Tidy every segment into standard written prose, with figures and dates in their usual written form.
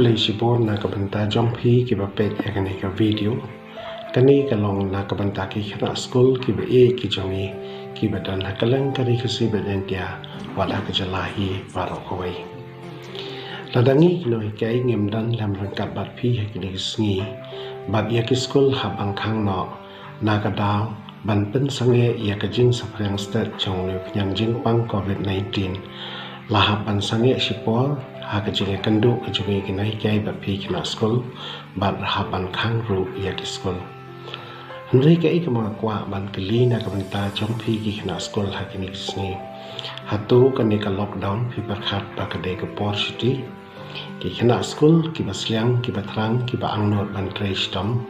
beli sibon na kabanta jompi ki bapek yakani ka video kani kalong na kabanta ki khana school ki ba ki jongi ki badan hakalang kari kasi badan dia wala ka jalahi baro koi ladangi noi kai ngem dan lam rangkat bat pi yakini sngi bat ya ki school habang khang no na ka daw ban pen sange ya ka jing saprang state chong le yang jing pang covid-19 lahapan sange sipol haka jing kandu ka jungi kinai kai bat pi kina school bat hapan khang ru ya ki school Henry kai ka mga kwa ban kali na kabanta jompi ki kina school hakini sngi hatu kani ka lockdown pi perkhat ba ka de ka city ki kina school ki basliang ki batrang ki ba angnot ban trace tom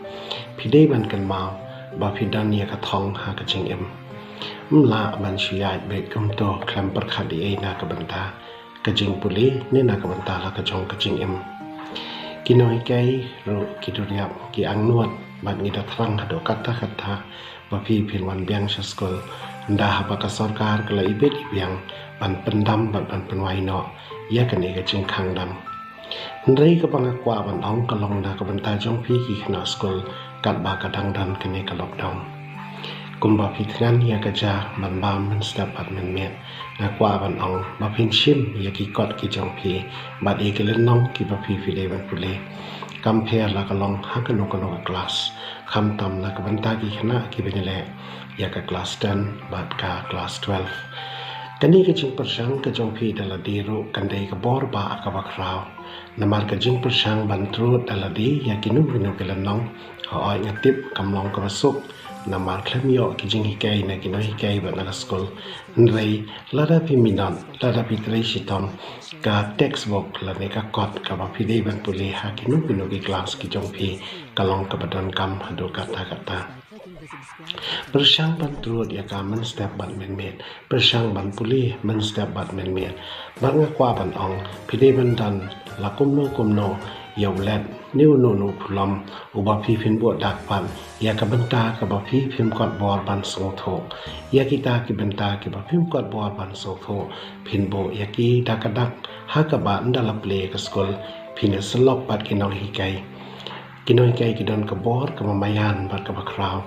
pi de ban kan mau ba pi dan ya ka thong ha ka jing em mla ban shiyai be kum to klam perkhat di ai na kabanta ka jing puli ni na kabanta la ka jong ka jing em ki noi kai ro ki duryap ki angnot ban ngi da thrang hado kata ba pi pin wan biang sha school nda ha ba ka sarkar ka la ibet ibiang ban pendam ban penwai no ya ka ni ka jing khang dam Henry ka pangakwa ban ong ka long na kabanta jong pi ki khna school kat ba ka dang dan ka ni ka lockdown kumba pi thran ya ka ja ban ba man step at men met na kwa ban ong ba pin shim ya ki kot ki jong pi ba e ke len nong ki ba pi fi le ban pule compare la ka long ha ka no class kham tam na ka banta ki khna ki ben le ya ka class 10 ba ka class 12 kani ka jing persang ka jong pi dala diru kan dei ka bor ba ka ba krau namar ka jing persang ban tru dala di ya ki nu ke len nong ha ai ngatip kam long ka masuk namar khlem yo ki jing hikai na ki no hikai ba na school nrei lada pi minan lada pi trei sitom ka textbook la ne ka kot ka ba pi dei ban puli ha ki nu ki class ki jong pi kalong ka badan kam hado kata persang ban turut ya ka man step ban men met persang ban puli man step ban men met ban nga kwa ban ong pi dei ban dan la kum no yaw let niu no phulam uba phi phin bo dak pan ya ka banta ka ba phi phim kot bor ban song tho ya kita ki banta ki ba phim kot bor ban song tho phin bo ya ki dak ha ka ba ndala play ka school phin slop pat ki no hi kai kinoi kai ki don ka bor ka mayan bat ka ba kraw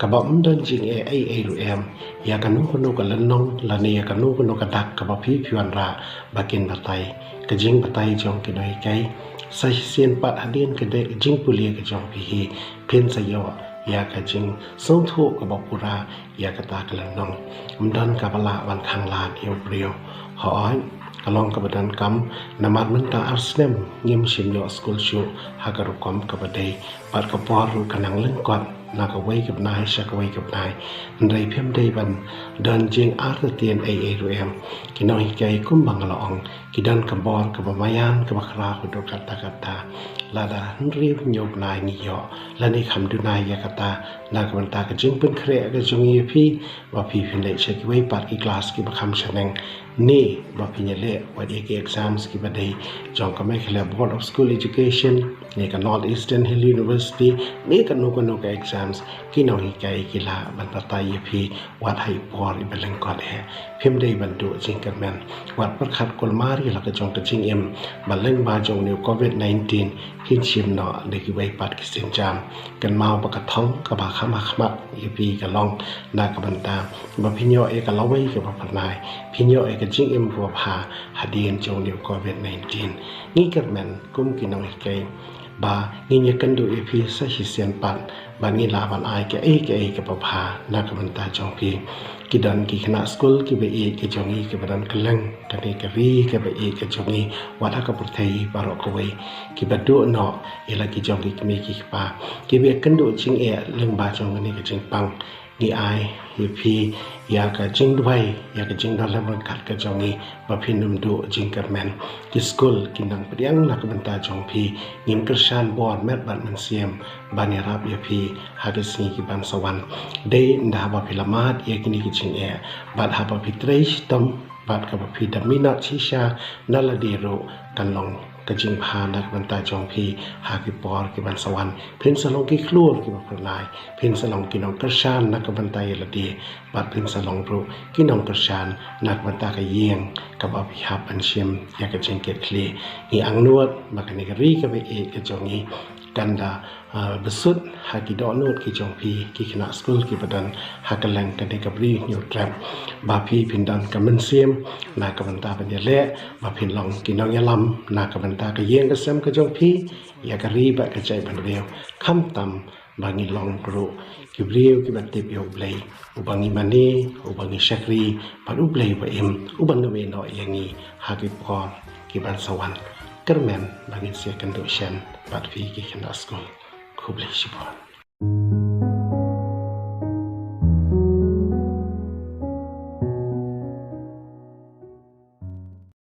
ka ba don jing ai ru em ya ka nu ka lan nong la ne ya ka nu ka dak ka ba phi phiwan ra ba kin batai ka jing batai jong kinoi kai sai sien pat hadin ke de jing puli ke jong pi hi pin sa yo ya ka jing song thu ka ba pura ya ka ta ka lan nong mdan ka bala ban khang la yo brio ho ai kalong ka badan kam namar menta arsnem ngim sim yo school show ha ka ru kom ka badai pat ka por ru kanang len kot na ka wai ka nai sha ka wai ka nai ndai phem dei ban dan jing ar tien ai ru em ki noi kai kum bang la ong ki dan ka bor ka ba mayan ka ba khra ko do kata lada nri nyop nai ni yo la ni kham du nai ya kata na ka ban ta ka jing pun khre ka jung ye phi ba phi phin le che ki wai pat ki class ki ba kham chaneng ni ba phi ne le wa de ki exams ki ba dei jong ka me khla board of school education ni ka North Eastern Hill University ni ka no ka exams ki no hi kai ki la ban ta tai ye phi wat hai por i beleng ko de phim dei ban du jing ka men wat par khat kol mari la ka jong ka jing em ba leng ba jong ni covid-19 phin chim no de ki wai pat ki sin jam kan mau ba ka thong ka ba khama ye pi ka long na ka ban ta ba phin yo e ka lawai ka ba phanai phin yo e ka jing em ro pha hadien jong ni covid-19 ni ka men kum ki no hi kai ba ngi kan du e phi sa hi sian pat ba ni la ban ai ke ka pa pha na ka ban ta jong pi ki dan ki khna school ki be e ki jongi ki badan kalang ka ni ka vi ka be e ka jongi wala ka pur thai baro ko wei ki ba do no ela ki jongi ki me ki pa ki be kan do ching e leng ba jong ni ka jing pang ni ai ye phi ya ka jing dwai ya ka jing da la ban kat ka jongi ba phi num do jing ka men ki school ki nang priang na ka ban ta jong phi ngim krishan bor met ban man siam ban ya rap ye phi ha de si ki ban sawan de nda ba phi lamat ye ki ni ki jing e bat ha ba phi trei tom bat ka ba phi da minat chi sha na la di ro kan long กระจิงพานักบรรดาจองพีหากิปอร์กิบันสวรรค์เพ่นสลองกิคลัวกิบันพลายเพ่นสลองกินองกระชานนักบรรดาเยลดีบัดเพ่นสลองปรุกินองกระชานนักบรรดากระเยียงกับอภิหับอันเชียมอยากกระจิงเกตคลีมีอังนวดมากในกรีกับเอกกระจงนี้กันดาbesut haki donut ki jongpi ki kena school ki badan hakalang kan de kabri new trap ba pi pindan kamen sim na kabanta ban le ba pin long ki nong yalam na kabanta ka yeng ka sem ka jongpi ya kari ba ka chai ban reu kham tam bangi long gro ki breu ki ban tip yo blai ubangi mani ubangi shakri ban u blai ba em uban no we no yangi haki por ki ban sawan kermen bangi sia kan do shen bat pi ki kena school Kubli Shibon.